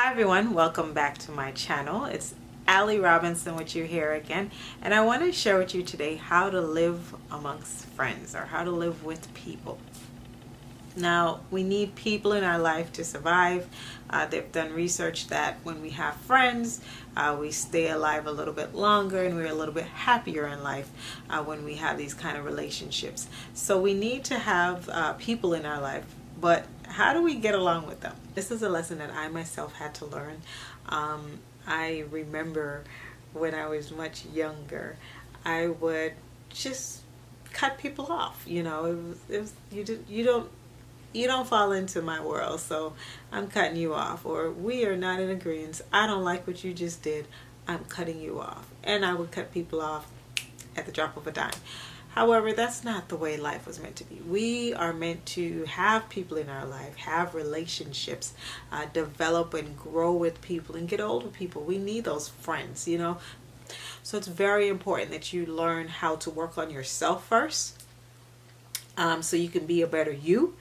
Hi everyone, welcome back to my channel. It's Allie Robinson with you here again, and I want to share with you today how to live amongst friends or how to live with people. Now, we need people in our life to survive. They've done research that when we have friends, we stay alive a little bit longer and we're a little bit happier in life when we have these kind of relationships. So we need to have people in our life, but how do we get along with them? This is a lesson that I myself had to learn. I remember when I was much younger, I would just cut people off. You know, you don't fall into my world, so I'm cutting you off. Or we are not in agreement. I don't like what you just did. I'm cutting you off. And I would cut people off at the drop of a dime. However, that's not the way life was meant to be. We are meant to have people in our life, have relationships, develop and grow with people and get old with people. We need those friends, you know. So it's very important that you learn how to work on yourself first, so you can be a better you,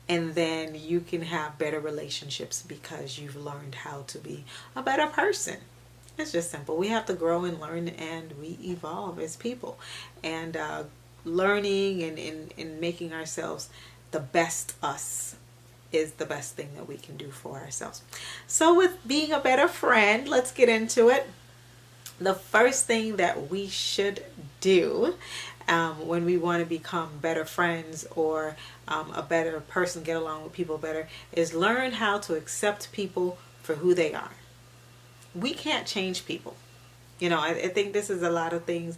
and then you can have better relationships because you've learned how to be a better person. It's just simple. We have to grow and learn, and we evolve as people. And learning and making ourselves the best us is the best thing that we can do for ourselves. So with being a better friend, let's get into it. The first thing that we should do when we want to become better friends or a better person, get along with people better, is learn how to accept people for who they are. We can't change people. You know, I think this is a lot of things,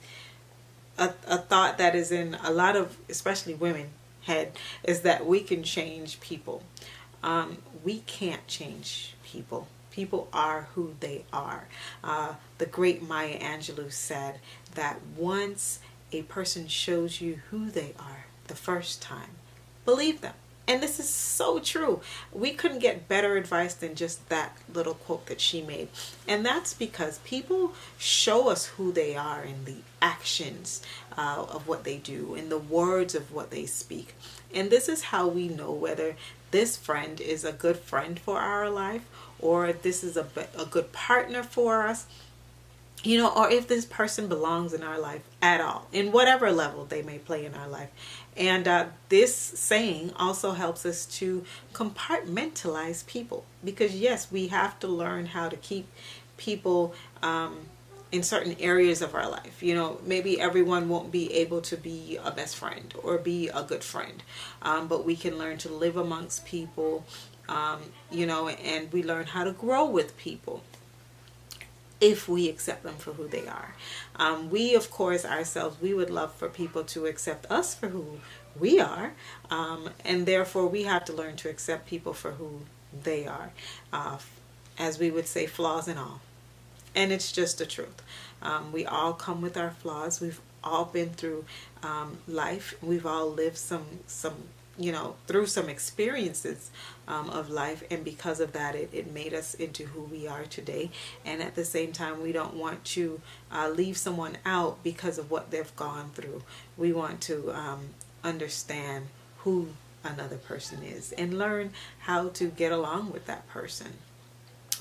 a thought that is in a lot of, especially women, head, is that we can change people. We can't change people. People are who they are. The great Maya Angelou said that once a person shows you who they are the first time, believe them. And this is so true. We couldn't get better advice than just that little quote that she made. And that's because people show us who they are in the actions of what they do, in the words of what they speak. And this is how we know whether this friend is a good friend for our life, or this is a good partner for us, you know, or if this person belongs in our life at all, in whatever level they may play in our life. And this saying also helps us to compartmentalize people, because yes, we have to learn how to keep people in certain areas of our life. You know, maybe everyone won't be able to be a best friend or be a good friend, but we can learn to live amongst people, you know, and we learn how to grow with people if we accept them for who they are. We, of course, ourselves, we would love for people to accept us for who we are, and therefore we have to learn to accept people for who they are, as we would say, flaws and all. And it's just the truth. We all come with our flaws. We've all been through life. We've all lived some you know, through some experiences of life, and because of that, it made us into who we are today. And at the same time, we don't want to leave someone out because of what they've gone through. We want to understand who another person is and learn how to get along with that person,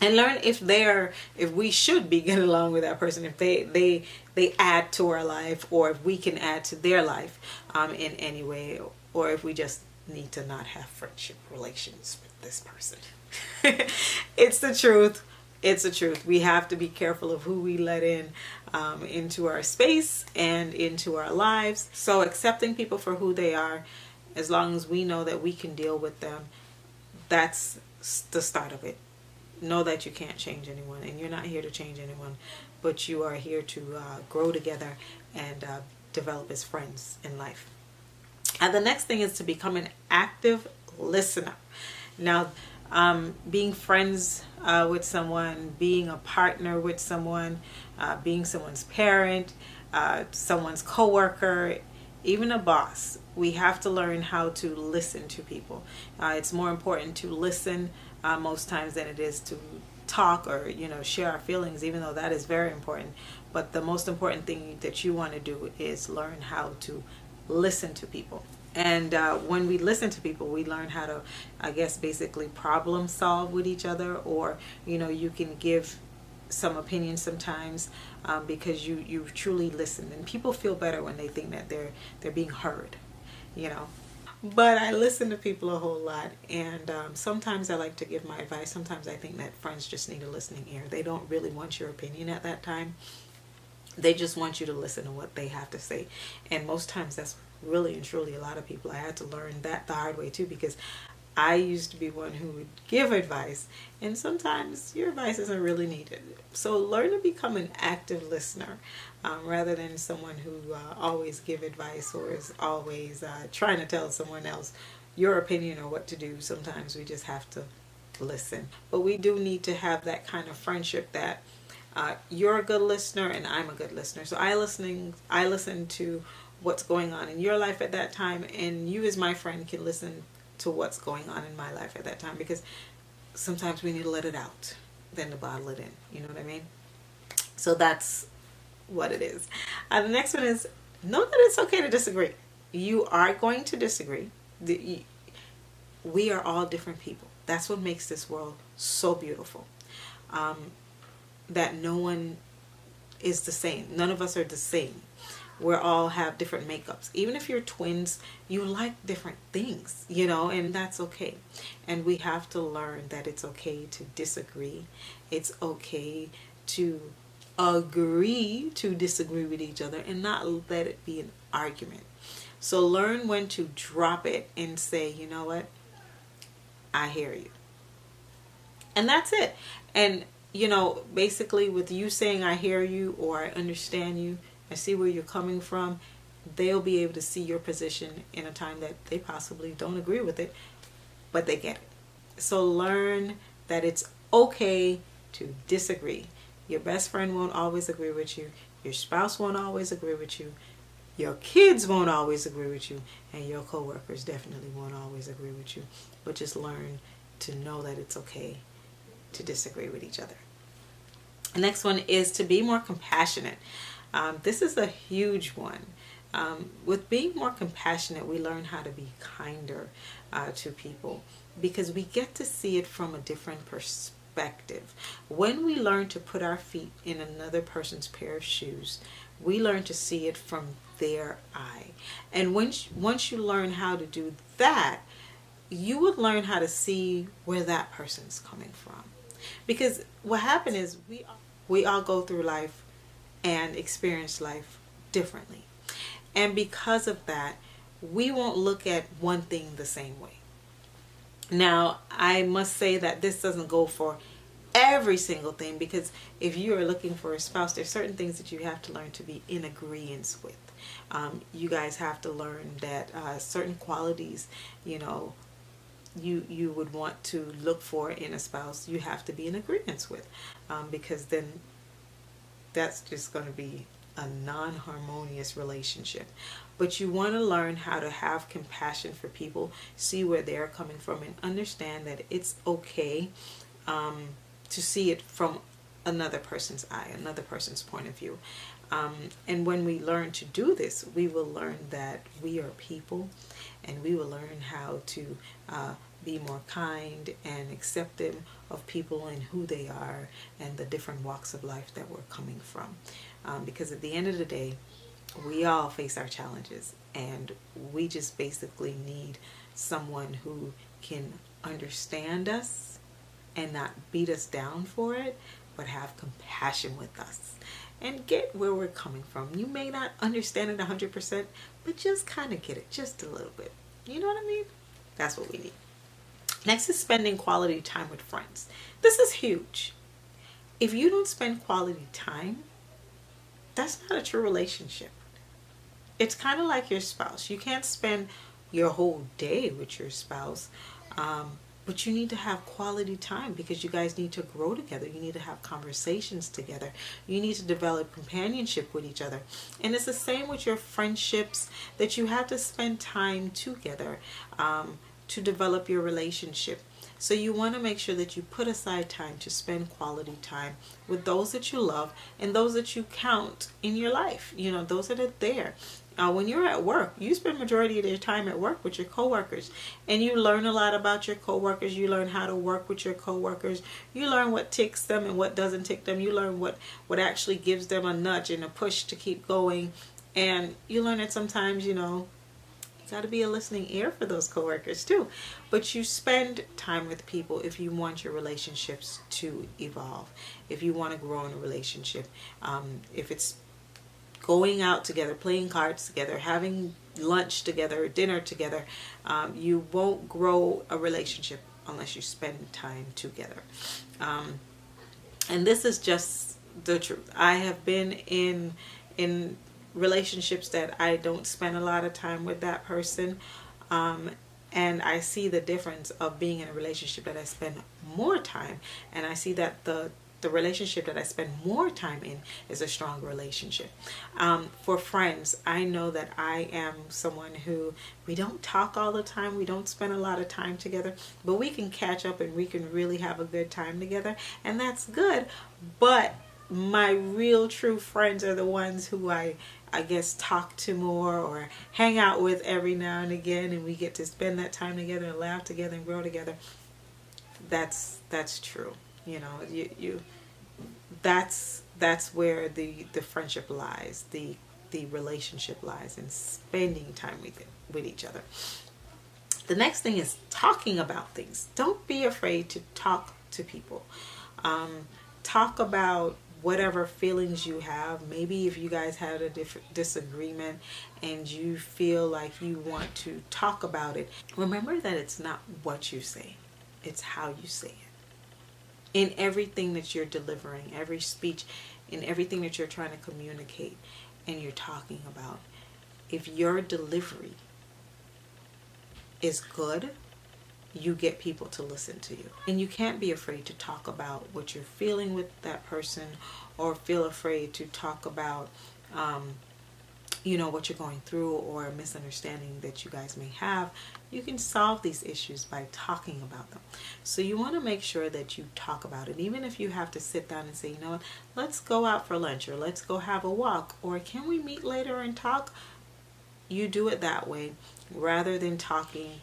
and learn if we should be getting along with that person, if they add to our life, or if we can add to their life in any way, or if we just need to not have friendship relations with this person. It's the truth. It's the truth. We have to be careful of who we let in into our space and into our lives. So accepting people for who they are, as long as we know that we can deal with them, that's the start of it. Know that you can't change anyone, and you're not here to change anyone, but you are here to grow together and develop as friends in life. And the next thing is to become an active listener. Now, being friends with someone, being a partner with someone, being someone's parent, someone's coworker, even a boss, we have to learn how to listen to people. It's more important to listen most times than it is to talk or, you know, share our feelings, even though that is very important. But the most important thing that you want to do is learn how to listen to people. And when we listen to people, we learn how to, I guess, basically problem solve with each other, or, you can give some opinions sometimes, because you truly listen, and people feel better when they think that they're being heard, you know. But I listen to people a whole lot, and sometimes I like to give my advice. Sometimes I think that friends just need a listening ear. They don't really want your opinion at that time. They just want you to listen to what they have to say. And most times that's really and truly a lot of people. I had to learn that the hard way too, because I used to be one who would give advice, and sometimes your advice isn't really needed. So learn to become an active listener, rather than someone who always give advice, or is always trying to tell someone else your opinion or what to do. Sometimes we just have to listen. But we do need to have that kind of friendship that you're a good listener and I'm a good listener. So I listen to what's going on in your life at that time, and you as my friend can listen to what's going on in my life at that time, because sometimes we need to let it out than to bottle it in. You know what I mean? So that's what it is. The next one is, know that it's okay to disagree. You are going to disagree. We are all different people. That's what makes this world so beautiful. That no one is the same. None of us are the same. We all have different makeups. Even if you're twins, you like different things, and that's okay. And we have to learn that it's okay to disagree. It's okay to agree to disagree with each other and not let it be an argument. So learn when to drop it and say, you know what? I hear you. And that's it. And basically with you saying I hear you or I understand you, I see where you're coming from, they'll be able to see your position in a time that they possibly don't agree with it, but they get it. So learn that it's okay to disagree. Your best friend won't always agree with you. Your spouse won't always agree with you. Your kids won't always agree with you. And your coworkers definitely won't always agree with you. But just learn to know that it's okay to disagree with each other. The next one is to be more compassionate. This is a huge one. With being more compassionate, we learn how to be kinder to people, because we get to see it from a different perspective. When we learn to put our feet in another person's pair of shoes, we learn to see it from their eye. And once you learn how to do that, you would learn how to see where that person's coming from. Because what happened is we all go through life and experience life differently. And because of that, we won't look at one thing the same way. Now, I must say that this doesn't go for every single thing, because if you are looking for a spouse, there's certain things that you have to learn to be in agreement with. You guys have to learn that certain qualities, you would want to look for in a spouse, you have to be in agreement with, because then that's just going to be a non-harmonious relationship. But you want to learn how to have compassion for people, see where they're coming from, and understand that it's okay to see it from another person's eye, another person's point of view. And when we learn to do this, we will learn that we are people, and we will learn how to be more kind and accepting of people and who they are and the different walks of life that we're coming from. Because at the end of the day, we all face our challenges, and we just basically need someone who can understand us and not beat us down for it, but have compassion with us and get where we're coming from. You may not understand it 100%, but just kind of get it just a little bit. You know what I mean? That's what we need. Next is spending quality time with friends. This is huge. If you don't spend quality time, that's not a true relationship. It's kind of like your spouse. You can't spend your whole day with your spouse, but you need to have quality time, because you guys need to grow together. You need to have conversations together. You need to develop companionship with each other. And it's the same with your friendships, that you have to spend time together to develop your relationship. So you want to make sure that you put aside time to spend quality time with those that you love and those that you count in your life, those that are there. When you're at work, you spend majority of your time at work with your coworkers, and you learn a lot about your coworkers. You learn how to work with your coworkers. You learn what ticks them and what doesn't tick them. You learn what actually gives them a nudge and a push to keep going. And you learn that sometimes, you got to be a listening ear for those coworkers too. But you spend time with people if you want your relationships to evolve, if you want to grow in a relationship, if it's going out together, playing cards together, having lunch together, dinner together. You won't grow a relationship unless you spend time together. And this is just the truth. I have been in relationships that I don't spend a lot of time with that person. And I see the difference of being in a relationship that I spend more time. And I see that the relationship that I spend more time in is a stronger relationship. For friends, I know that I am someone who, we don't talk all the time, we don't spend a lot of time together, but we can catch up and we can really have a good time together, and that's good. But my real true friends are the ones who I guess talk to more or hang out with every now and again, and we get to spend that time together and laugh together and grow together. That's true. That's where the friendship lies, the relationship lies, in spending time with each other. The next thing is talking about things. Don't be afraid to talk to people. Talk about whatever feelings you have. Maybe if you guys had a disagreement and you feel like you want to talk about it, remember that it's not what you say, it's how you say it. In everything that you're delivering, every speech, in everything that you're trying to communicate and you're talking about, if your delivery is good, you get people to listen to you. And you can't be afraid to talk about what you're feeling with that person, or feel afraid to talk about what you're going through, or a misunderstanding that you guys may have. You can solve these issues by talking about them. So you want to make sure that you talk about it, even if you have to sit down and say, you know what, let's go out for lunch, or let's go have a walk, or can we meet later and talk? You do it that way rather than talking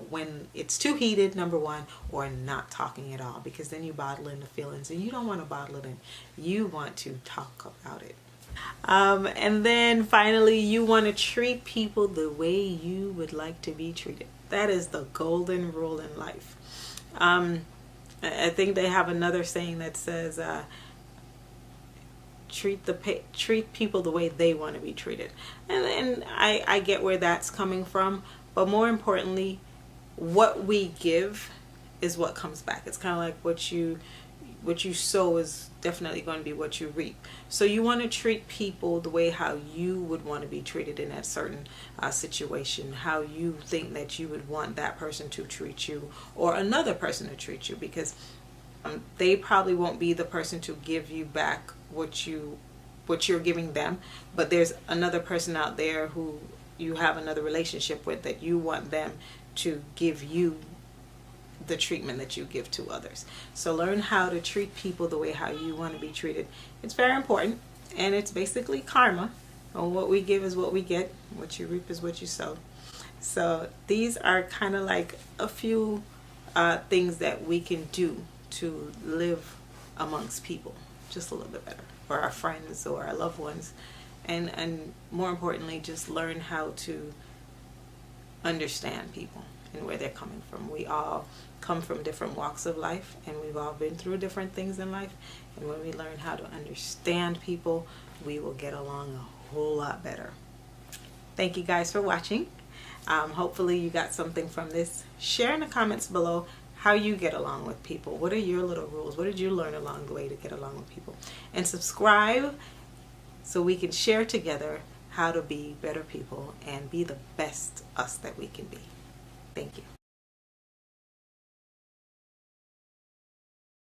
when it's too heated, number one, or not talking at all, because then you bottle in the feelings, and you don't want to bottle it in. You want to talk about it. And then finally, you want to treat people the way you would like to be treated. That is the golden rule in life. I think they have another saying that says, treat people the way they want to be treated. And I get where that's coming from, but more importantly, what we give is what comes back. It's kind of like what you sow is definitely going to be what you reap. So you want to treat people the way how you would want to be treated in that certain situation, how you think that you would want that person to treat you, or another person to treat you, because they probably won't be the person to give you back what you're giving them, but there's another person out there who you have another relationship with that you want them to give you the treatment that you give to others. So learn how to treat people the way how you want to be treated. It's very important, and it's basically karma. And what we give is what we get. What you reap is what you sow. So these are kind of like a few things that we can do to live amongst people just a little bit better, for our friends or our loved ones, and more importantly, just learn how to understand people and where they're coming from. We all come from different walks of life, and we've all been through different things in life, and when we learn how to understand people, we will get along a whole lot better. Thank you guys for watching. Hopefully you got something from this. Share in the comments below how you get along with people. What are your little rules? What did you learn along the way to get along with people? And subscribe so we can share together how to be better people and be the best us that we can be. Thank you.